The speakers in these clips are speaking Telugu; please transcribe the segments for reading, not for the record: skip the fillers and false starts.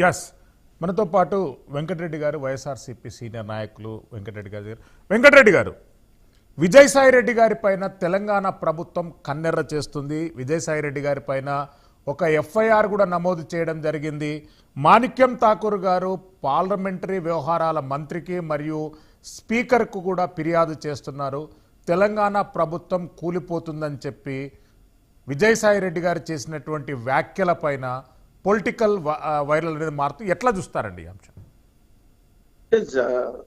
ఎస్, మనతో పాటు వెంకటరెడ్డి గారు, వైఎస్ఆర్సీపీ సీనియర్ నాయకులు వెంకటరెడ్డి గారు, విజయసాయిరెడ్డి గారి పైన తెలంగాణ ప్రభుత్వం కన్నెర్ర చేస్తుంది. విజయసాయిరెడ్డి గారి పైన ఒక ఎఫ్ఐఆర్ కూడా నమోదు చేయడం జరిగింది. మాణిక్యం ఠాకూర్ గారు పార్లమెంటరీ వ్యవహారాల మంత్రికి మరియు స్పీకర్కు కూడా ఫిర్యాదు చేస్తున్నారు. తెలంగాణ ప్రభుత్వం కూలిపోతుందని చెప్పి విజయసాయిరెడ్డి గారు చేసినటువంటి వ్యాఖ్యల పైన పొలిటికల్ వైరల్ అనేది మారుతూ ఎట్లా చూస్తారండి ఈ అంశం?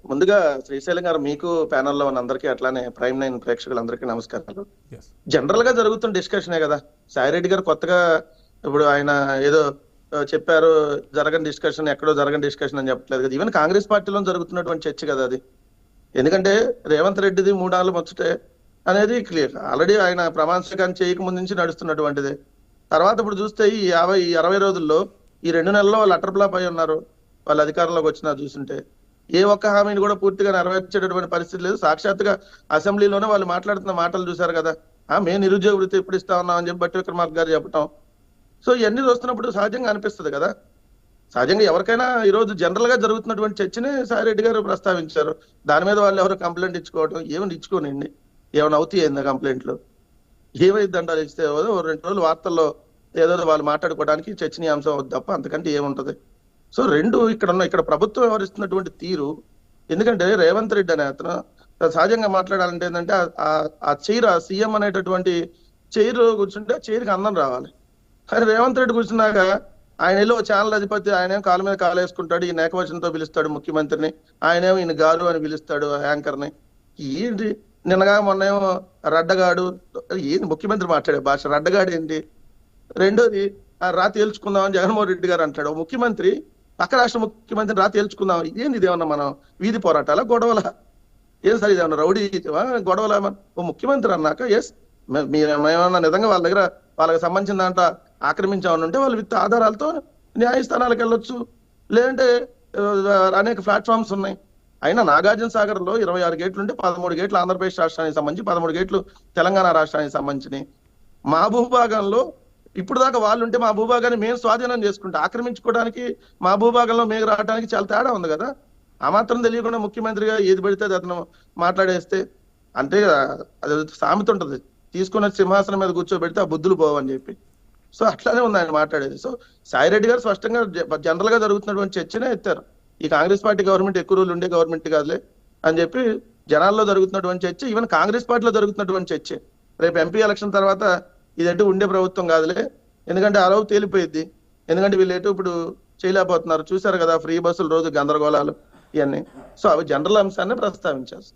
ముందుగా శ్రీశైలం గారు, మీకు ప్యానల్లో ఉన్న అందరికీ అట్లానే ప్రైమ్ 9 ప్రేక్షకులందరికీ నమస్కారాలు. జనరల్ గా జరుగుతున్న డిస్కషనే కదా. సాయిరెడ్డి గారు కొత్తగా ఇప్పుడు ఆయన ఏదో చెప్పారు, జరగని డిస్కషన్, ఎక్కడో జరగని డిస్కషన్ అని చెప్పట్లేదు కదా. ఈవెన్ కాంగ్రెస్ పార్టీలో జరుగుతున్నటువంటి చర్చ కదా అది. ఎందుకంటే రేవంత్ రెడ్డిది 3 ఏళ్ళు ముచ్చటే అనేది క్లియర్. ఆల్రెడీ ఆయన ప్రమాణ స్వీకారం చేయకముందు నుంచి నడుస్తున్నటువంటిది. తర్వాత ఇప్పుడు చూస్తే ఈ 60 రోజుల్లో ఈ 2 నెలల్లో వాళ్ళు అటర్ ఫ్లాప్ అయి ఉన్నారు. వాళ్ళు అధికారంలోకి వచ్చినా చూస్తుంటే ఏ ఒక్క హామీని కూడా పూర్తిగా నెరవేర్చేటటువంటి పరిస్థితి లేదు. సాక్షాత్తుగా అసెంబ్లీలోనే వాళ్ళు మాట్లాడుతున్న మాటలు చూశారు కదా. మేము నిరుద్యోగ వృత్తి ఎప్పుడు ఇస్తా ఉన్నాం అని చెప్పి బట్టి విక్రమార్క గారు చెప్పటం. సో ఇవన్నీ చూస్తున్నప్పుడు సహజంగా అనిపిస్తుంది కదా. సహజంగా ఎవరికైనా ఈరోజు జనరల్ గా జరుగుతున్నటువంటి చర్చని సాయిరెడ్డి గారు ప్రస్తావించారు. దాని మీద వాళ్ళు ఎవరు కంప్లైంట్ ఇచ్చుకోవడం, ఏమైనా ఇచ్చుకోనండి, ఏమైనా అవుతాయిందా కంప్లైంట్లు? ఏమైంది అంటారు ఇస్తే 2 రోజులు వార్తల్లో ఏదో వాళ్ళు మాట్లాడుకోవడానికి చర్చనీయాంశం అవుతుంది తప్ప అంతకంటే ఏముంటది. సో ఇక్కడ ప్రభుత్వం వ్యవహరిస్తున్నటువంటి తీరు, ఎందుకంటే రేవంత్ రెడ్డి అనే అతను సహజంగా మాట్లాడాలంటే ఏంటంటే ఆ చైర్, సీఎం అనేటటువంటి చైర్ కూర్చుంటే చైర్కి అందం రావాలి. కానీ రేవంత్ రెడ్డి కూర్చున్నాక ఆయన ఏదో ఛానల్ అధిపతి, ఆయనేం కాలు మీద కాలు వేసుకుంటాడు, ఈ ఏకవచనంతో పిలుస్తాడు ముఖ్యమంత్రిని, ఆయనేమో ఈయన గారు అని పిలుస్తాడు యాంకర్ని. ఏంటి నిన్నగా మొన్నేమో రడ్డగాడు, ఏంది ముఖ్యమంత్రి మాట్లాడే భాష, రడ్డగాడు ఏంటి? రెండోది రాతి తేల్చుకుందామని జగన్మోహన్ రెడ్డి గారు అంటాడు. ముఖ్యమంత్రి, పక్క రాష్ట్ర ముఖ్యమంత్రిని రాతి తేల్చుకుందాం, ఏంది ఇదేమన్నా మనం వీధి పోరాటాల, గొడవల? ఏం సార్ ఇదేమన్నా రౌడీ గొడవల? ఓ ముఖ్యమంత్రి అన్నాక ఎస్, మేమన్నా నిజంగా వాళ్ళ దగ్గర వాళ్ళకి సంబంధించిన దాంట్లో ఆక్రమించామని ఉంటే వాళ్ళు విత్ ఆధారాలతో న్యాయస్థానాలకు వెళ్ళొచ్చు. లేదంటే అనేక ప్లాట్ఫామ్స్ ఉన్నాయి. అయినా నాగార్జున సాగర్ లో 26 గేట్లు ఉంటే 13 గేట్లు ఆంధ్రప్రదేశ్ రాష్ట్రానికి సంబంధించి, 13 గేట్లు తెలంగాణ రాష్ట్రానికి సంబంధించి. మా భూభాగంలో ఇప్పుడు దాకా వాళ్ళు ఉంటే మా భూభాగాన్ని మేము స్వాధీనం చేసుకుంటే, ఆక్రమించుకోవడానికి మా భూభాగంలో మేము రావడానికి చాలా తేడా ఉంది కదా. ఆ మాత్రం తెలియకుండా ముఖ్యమంత్రిగా ఏది పెడితే అతను మాట్లాడేస్తే అంటే అది సామెత ఉంటుంది, తీసుకున్న సింహాసనం మీద కూర్చోబెడితే ఆ బుద్ధులు పోవని చెప్పి. సో అట్లానే ఉంది ఆయన మాట్లాడేది. సో సాయిరెడ్డి గారు స్పష్టంగా జనరల్ గా జరుగుతున్నటువంటి చర్చనే ఎత్తారు. ఈ కాంగ్రెస్ పార్టీ గవర్నమెంట్ ఎక్కువ రోజులు ఉండే గవర్నమెంట్ కాదులే అని చెప్పి జనాల్లో జరుగుతున్నటువంటి చర్చ, ఈవెన్ కాంగ్రెస్ పార్టీలో జరుగుతున్నటువంటి చర్చ. రేపు ఎంపీ ఎలక్షన్ తర్వాత ఇదంటే ఉండే ప్రభుత్వం కాదులే, ఎందుకంటే ఆ రోజు తేలిపోయింది. ఎందుకంటే వీళ్ళు ఎటు ఇప్పుడు చేయలేకపోతున్నారు. చూశారు కదా ఫ్రీ బస్సులు రోజు గందరగోళాలు ఇవన్నీ. సో అవి జనరల్ అంశాన్ని ప్రస్తావించారు.